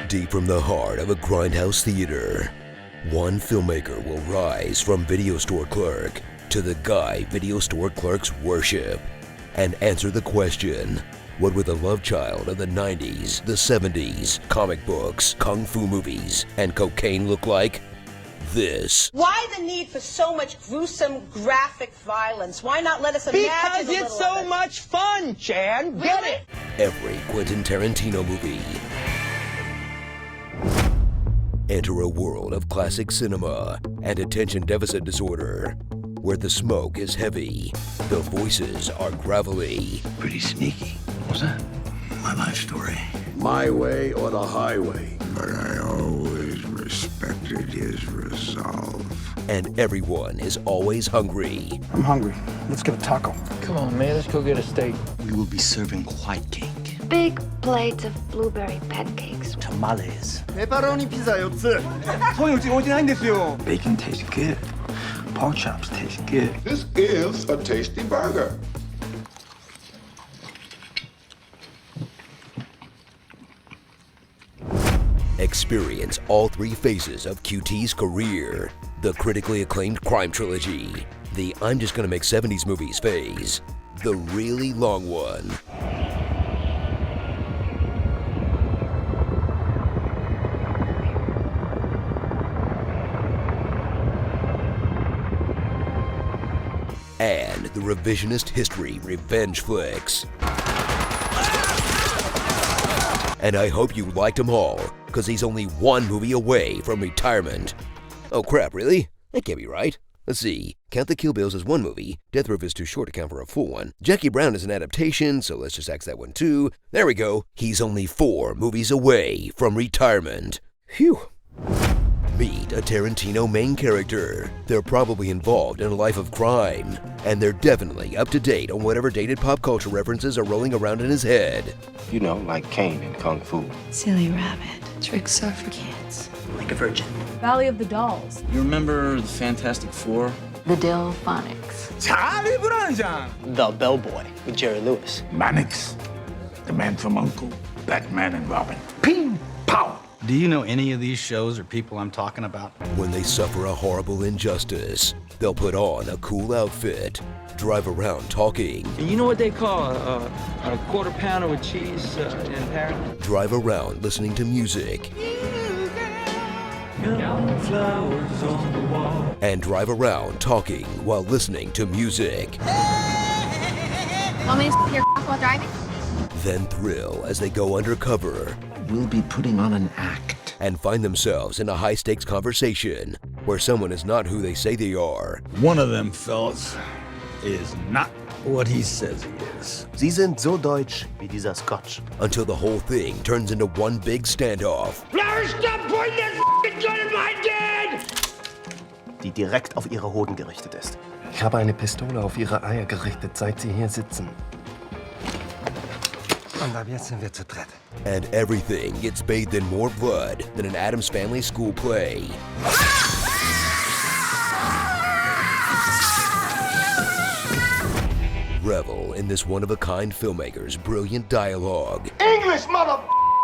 Deep from the heart of a grindhouse theater, one filmmaker will rise from video store clerk to the guy video store clerks worship and answer the question, what would the love child of the 90s, the 70s, comic books, kung fu movies, and cocaine look like? This. Why the need for so much gruesome, graphic violence? Why not let us imagine Because it's so much fun, Chan. Get Really? it? Every Quentin Tarantino movie. Enter a world of classic cinema and attention deficit disorder, where the smoke is heavy, the voices are gravelly. Pretty sneaky. What was that? My life story. My way or the highway. But I always respected his resolve. And everyone is always hungry. I'm hungry. Let's get a taco. Come on, man. Let's go get a steak. We will be serving white cake. Big plates of blueberry pancakes. Tamales. Pepperoni pizza 4つ. 소용지 오진 않겠어요. Bacon tastes good. Pork chops taste good. This is a tasty burger. Experience all three phases of QT's career. The critically acclaimed crime trilogy, the I'm just gonna make 70s movies phase, the really long one. And the revisionist history revenge flicks. And I hope you liked them all, because he's only one movie away from retirement. Oh crap, really? That can't be right. Let's see. Count the Kill Bills as one movie. Death Roof is too short to count for a full one. Jackie Brown is an adaptation, so let's just axe that one too. There we go. He's only 4 movies away from retirement. Phew. Meet a Tarantino main character. They're probably involved in a life of crime, and they're definitely up to date on whatever dated pop culture references are rolling around in his head. You know, like Kane in Kung Fu. Silly rabbit. Tricks are for kids. Like a virgin. Valley of the Dolls. You remember the Fantastic Four? The Delphonics. 잘이 불안장. The Bellboy with Jerry Lewis. Mannix, the man from U.N.C.L.E., Batman and Robin. Ping, pow. Do you know any of these shows or people I'm talking about? When they suffer a horrible injustice, they'll put on a cool outfit, drive around talking. And you know what they call a quarter pounder with cheese in Paris? Drive around listening to music. And drive around talking while listening to music. Want me to your while driving? Then thrill as they go undercover We'll be putting on an act. and find themselves in a high-stakes conversation where someone is not who they say they are. One of them fellas is not what he says he is. Sie sind so deutsch wie dieser Scotch. Until the whole thing turns into one big standoff. Larry, stop pointing that gun at my dad! Die direkt auf ihre Hoden gerichtet ist. Ich habe eine Pistole auf ihre Eier gerichtet, seit sie hier sitzen. Und ab jetzt sind wir zu dritt. And everything gets bathed in more blood than an Addams Family school play. Revel in this one-of-a-kind filmmaker's brilliant dialogue. English, mother.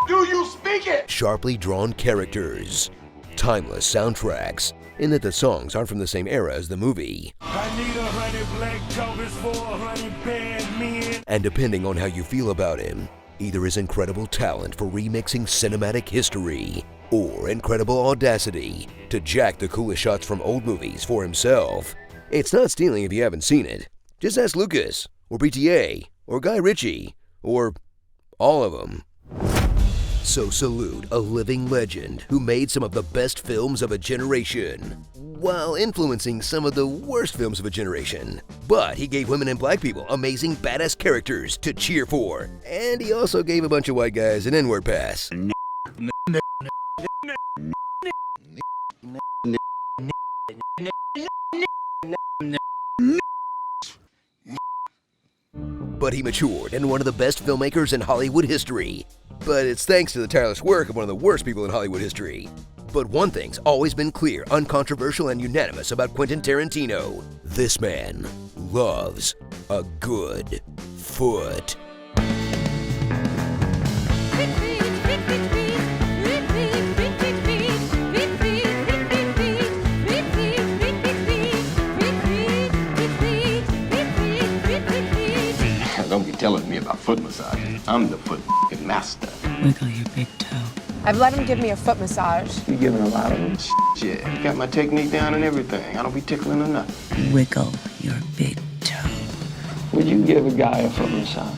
Do you speak it? Sharply drawn characters. Timeless soundtracks, in that the songs aren't from the same era as the movie. I need 100 black jokers for 100 bad men. And depending on how you feel about him, either his incredible talent for remixing cinematic history, or incredible audacity to jack the coolest shots from old movies for himself. It's not stealing if you haven't seen it. Just ask Lucas, or BTA, or Guy Ritchie, or all of them. So salute a living legend who made some of the best films of a generation, while influencing some of the worst films of a generation. But he gave women and black people amazing badass characters to cheer for. And he also gave a bunch of white guys an N-word pass. But he matured into one of the best filmmakers in Hollywood history. But it's thanks to the tireless work of one of the worst people in Hollywood history. But one thing's always been clear, uncontroversial, and unanimous about Quentin Tarantino. This man loves a good foot. telling me about foot massaging. I'm the foot master. Wiggle your big toe. I've let him give me a foot massage. You giving a lot of them? Shit, you got my technique down and everything. I don't be tickling or nothing. Wiggle your big toe. Would you give a guy a foot massage?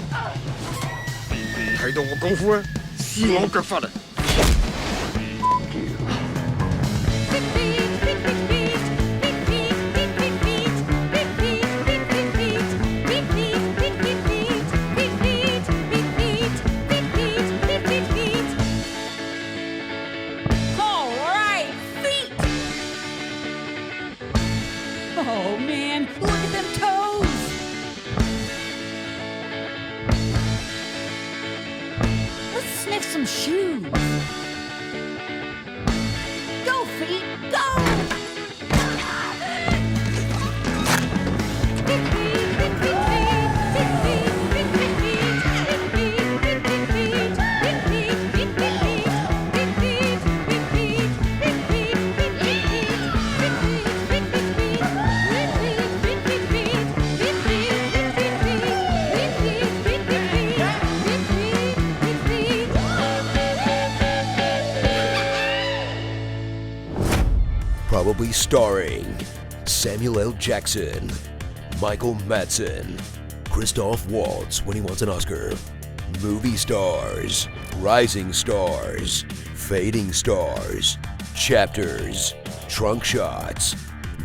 还懂我功夫？西蒙哥发的。 Oh man, look at them toes! Let's sniff some shoes. Go feet, go! Probably starring Samuel L. Jackson, Michael Madsen, Christoph Waltz when he wants an Oscar, movie stars, rising stars, fading stars, chapters, trunk shots,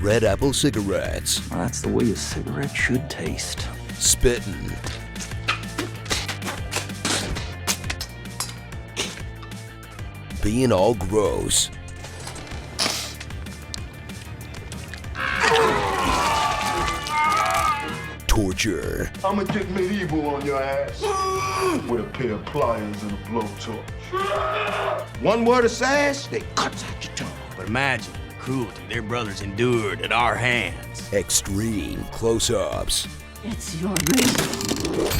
red apple cigarettes. Well, that's the way a cigarette should taste. Spittin', being all gross, torture, I'ma get medieval on your ass with a pair of pliers and a blowtorch. One word of sass, they cut out your tongue. But imagine the cruelty their brothers endured at our hands. extreme close-ups, It's your ring.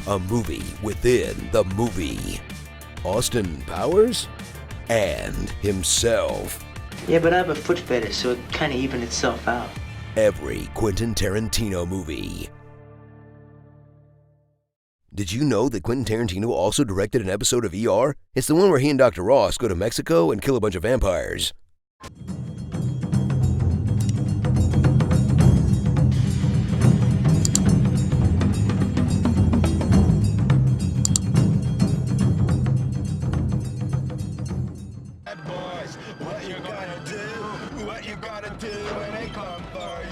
a movie within the movie. Austin Powers and himself. Yeah, but I have a foot fetish, so it kind of evened itself out. Every Quentin Tarantino movie. Did you know that Quentin Tarantino also directed an episode of ER? It's the one where he and Dr. Ross go to Mexico and kill a bunch of vampires. What you gotta do when they come for